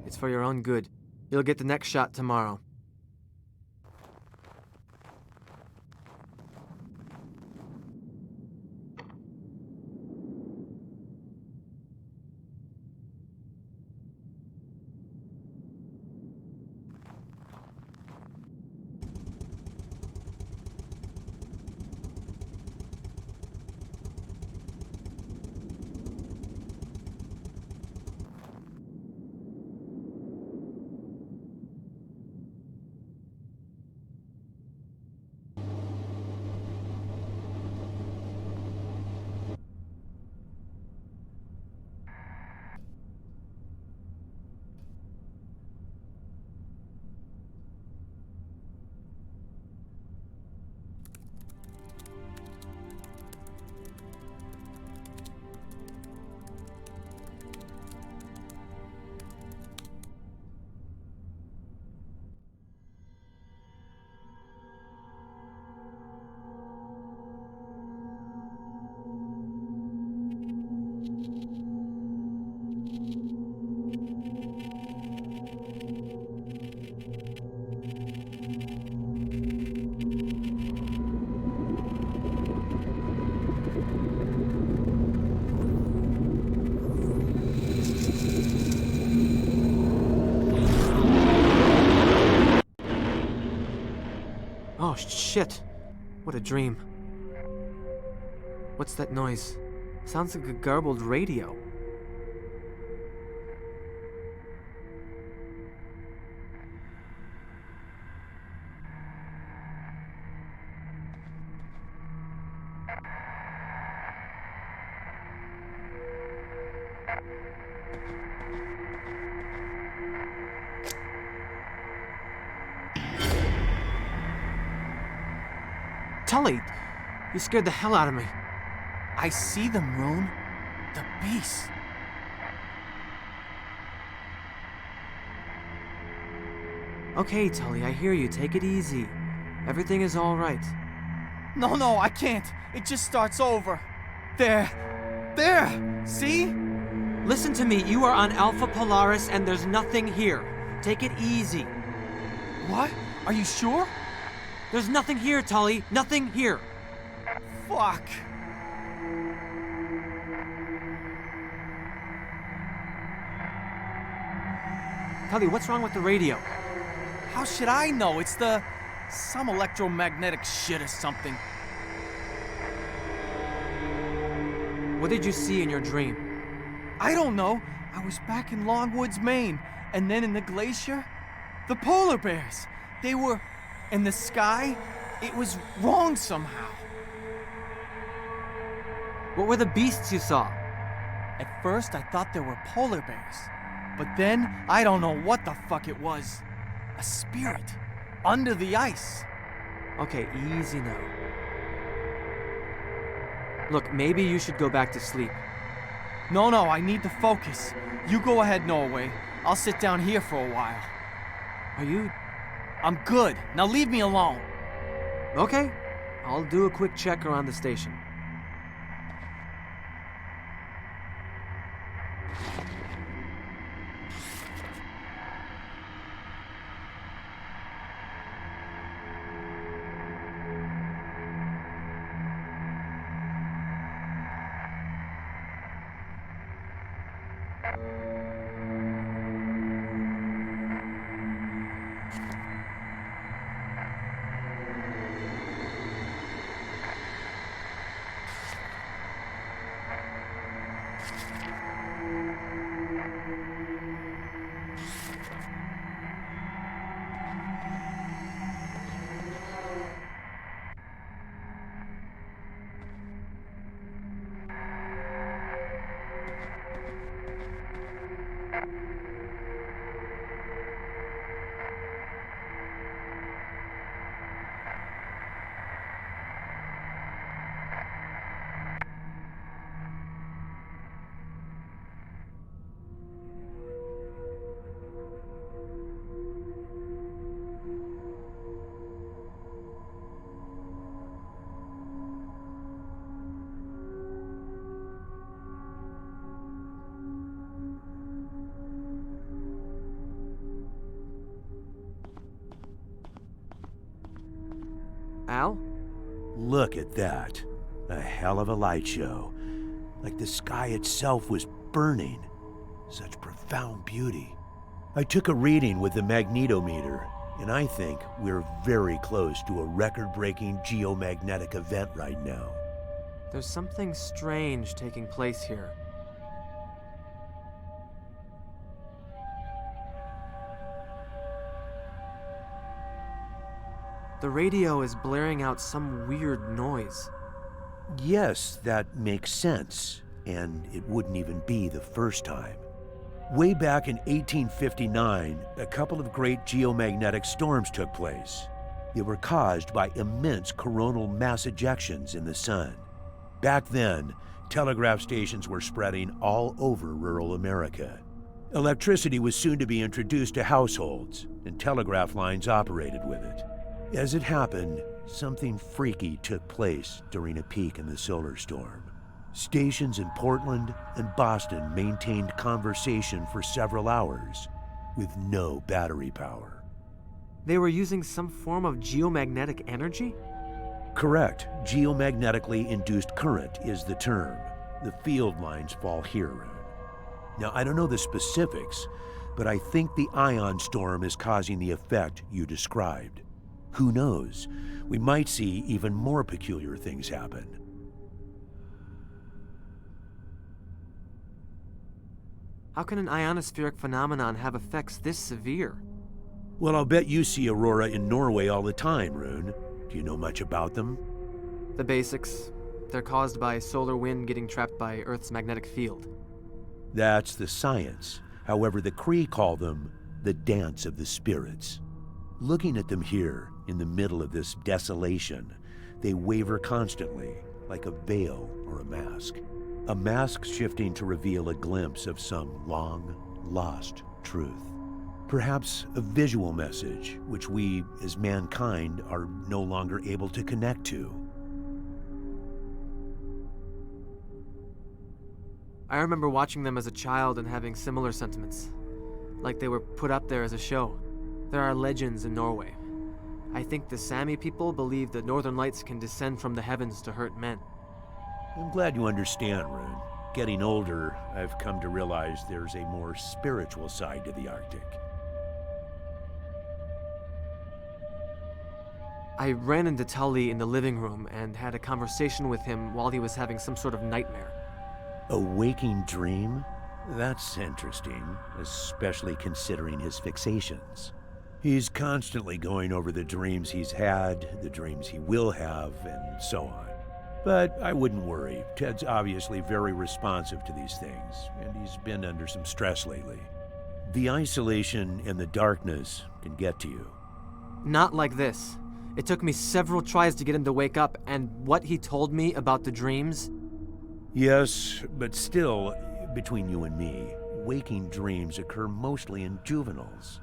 It's for your own good. You'll get the next shot tomorrow. Oh, shit. What a dream. What's that noise? Sounds like a garbled radio. Tully, you scared the hell out of me. I see them, Rune. The beasts. Okay, Tully, I hear you. Take it easy. Everything is all right. No, I can't. It just starts over. There. See? Listen to me. You are on Alpha Polaris and there's nothing here. Take it easy. What? Are you sure? There's nothing here, Tully. Nothing here. Fuck. Tully, what's wrong with the radio? How should I know? It's some electromagnetic shit or something. What did you see in your dream? I don't know. I was back in Longwoods, Maine, and then in the glacier. The polar bears. They were in the sky. It was wrong somehow. What were the beasts you saw? At first, I thought they were polar bears. But then, I don't know what the fuck it was. A spirit. Under the ice. Okay, easy now. Look, maybe you should go back to sleep. No, I need to focus. You go ahead, Norway. I'll sit down here for a while. Are you... I'm good. Now leave me alone. Okay. I'll do a quick check around the station. Al? Look at that. A hell of a light show. Like the sky itself was burning. Such profound beauty. I took a reading with the magnetometer, and I think we're very close to a record-breaking geomagnetic event right now. There's something strange taking place here. The radio is blaring out some weird noise. Yes, that makes sense, and it wouldn't even be the first time. Way back in 1859, a couple of great geomagnetic storms took place. They were caused by immense coronal mass ejections in the sun. Back then, telegraph stations were spreading all over rural America. Electricity was soon to be introduced to households, and telegraph lines operated with it. As it happened, something freaky took place during a peak in the solar storm. Stations in Portland and Boston maintained conversation for several hours with no battery power. They were using some form of geomagnetic energy? Correct. Geomagnetically induced current is the term. The field lines fall here, Rune. Now, I don't know the specifics, but I think the Ionensturm is causing the effect you described. Who knows? We might see even more peculiar things happen. How can an ionospheric phenomenon have effects this severe? Well, I'll bet you see aurora in Norway all the time, Rune. Do you know much about them? The basics. They're caused by solar wind getting trapped by Earth's magnetic field. That's the science. However, the Cree call them the dance of the spirits. Looking at them here, in the middle of this desolation, they waver constantly, like a veil or a mask. A mask shifting to reveal a glimpse of some long, lost truth. Perhaps a visual message, which we, as mankind, are no longer able to connect to. I remember watching them as a child and having similar sentiments. Like they were put up there as a show. There are legends in Norway. I think the Sami people believe the northern lights can descend from the heavens to hurt men. I'm glad you understand, Rune. Getting older, I've come to realize there's a more spiritual side to the Arctic. I ran into Tully in the living room and had a conversation with him while he was having some sort of nightmare. A waking dream? That's interesting, especially considering his fixations. He's constantly going over the dreams he's had, the dreams he will have, and so on. But I wouldn't worry. Ted's obviously very responsive to these things, and he's been under some stress lately. The isolation and the darkness can get to you. Not like this. It took me several tries to get him to wake up, and what he told me about the dreams... Yes, but still, between you and me, waking dreams occur mostly in juveniles.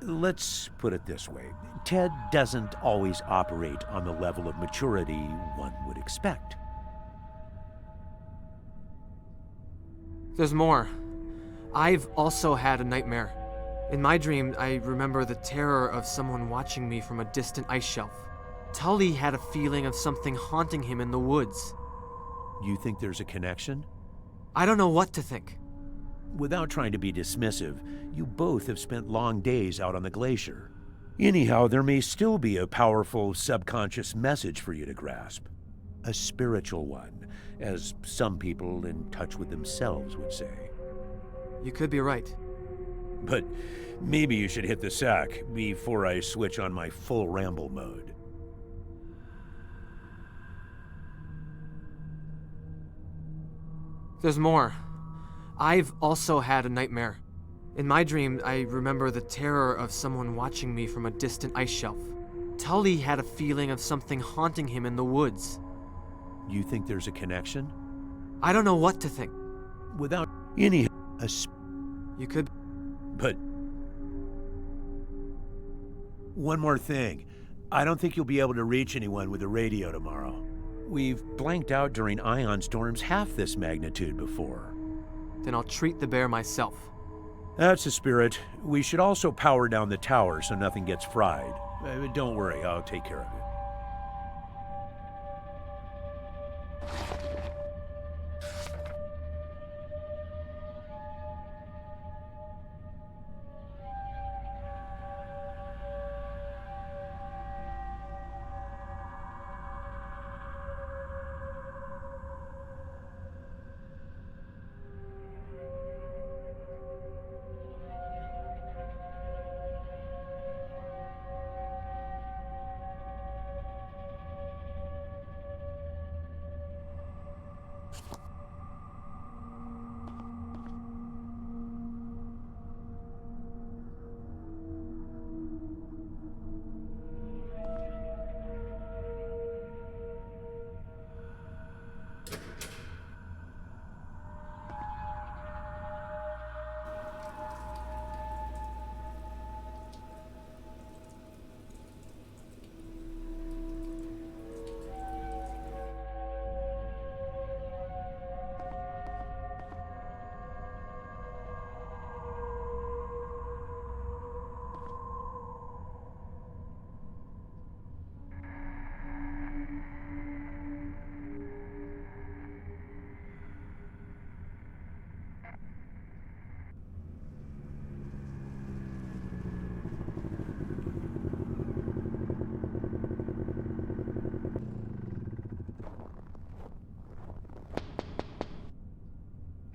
Let's put it this way. Ted doesn't always operate on the level of maturity one would expect. There's more. I've also had a nightmare. In my dream, I remember the terror of someone watching me from a distant ice shelf. Tully had a feeling of something haunting him in the woods. You think there's a connection? I don't know what to think. Without trying to be dismissive, you both have spent long days out on the glacier. Anyhow, there may still be a powerful subconscious message for you to grasp. A spiritual one, as some people in touch with themselves would say. You could be right. But maybe you should hit the sack before I switch on my full ramble mode. There's more. I've also had a nightmare. In my dream, I remember the terror of someone watching me from a distant ice shelf. Tully had a feeling of something haunting him in the woods. You think there's a connection? I don't know what to think. Without any... You could... But... One more thing. I don't think you'll be able to reach anyone with the radio tomorrow. We've blanked out during ion storms half this magnitude before. Then I'll treat the bear myself. That's the spirit. We should also power down the tower so nothing gets fried. Don't worry, I'll take care of it.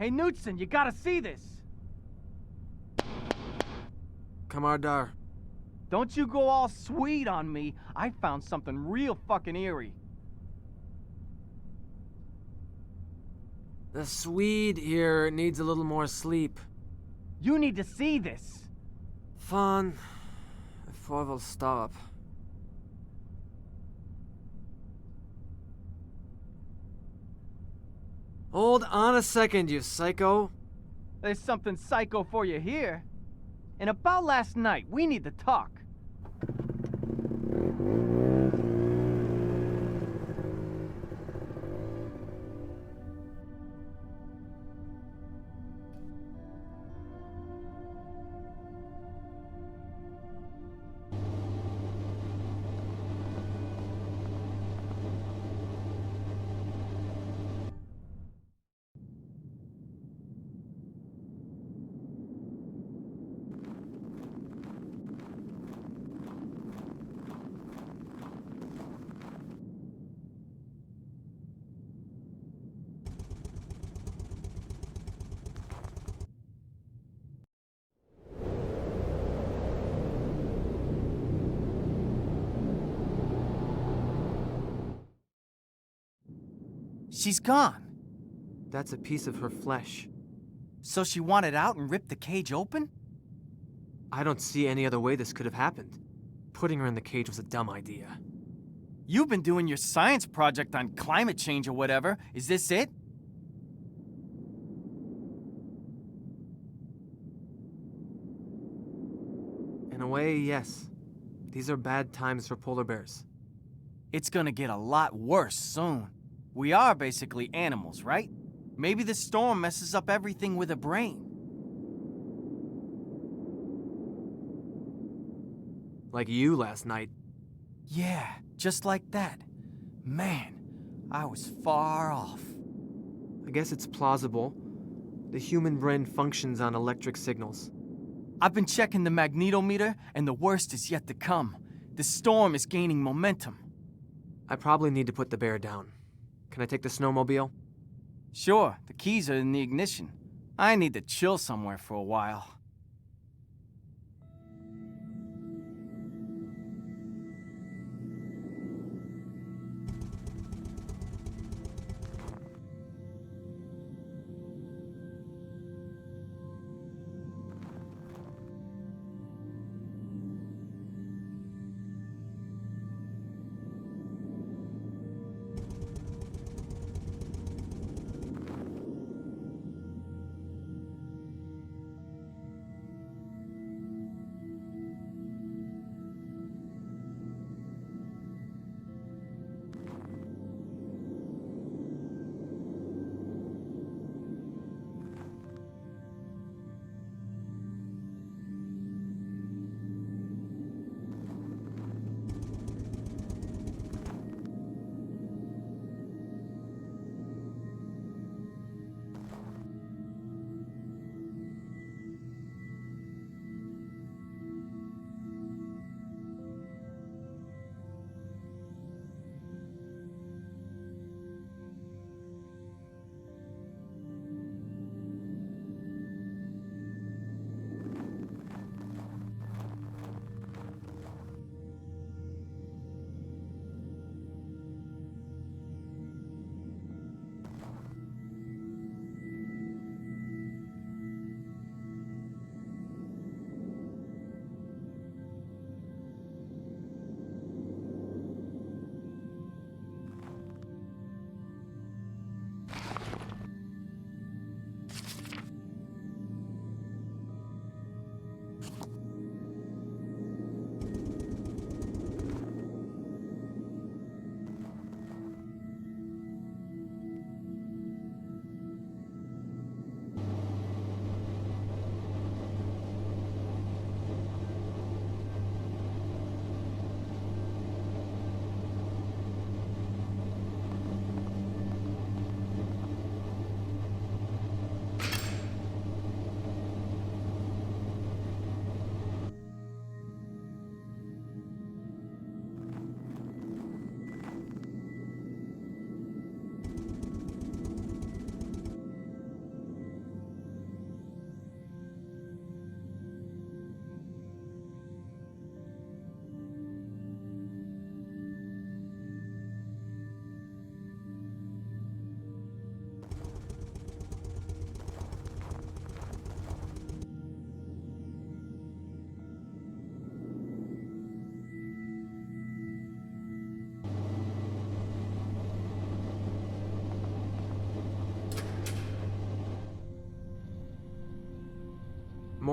Hey, Knudsen, you gotta see this! Kamardar. Don't you go all sweet on me. I found something real fucking eerie. The Swede here needs a little more sleep. You need to see this. Fan. Before we'll stop. Hold on a second, you psycho. There's something psycho for you here. And about last night, we need to talk. She's gone. That's a piece of her flesh. So she wanted out and ripped the cage open? I don't see any other way this could have happened. Putting her in the cage was a dumb idea. You've been doing your science project on climate change or whatever. Is this it? In a way, yes. These are bad times for polar bears. It's gonna get a lot worse soon. We are basically animals, right? Maybe the storm messes up everything with a brain. Like you last night. Yeah, just like that. Man, I was far off. I guess it's plausible. The human brain functions on electric signals. I've been checking the magnetometer, and the worst is yet to come. The storm is gaining momentum. I probably need to put the bear down. Can I take the snowmobile? Sure, the keys are in the ignition. I need to chill somewhere for a while.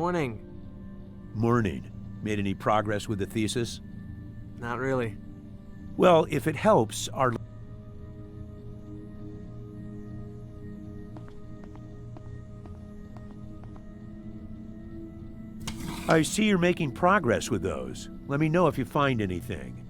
Morning. Morning. Made any progress with the thesis? Not really. Well, if it helps, our... I see you're making progress with those. Let me know if you find anything.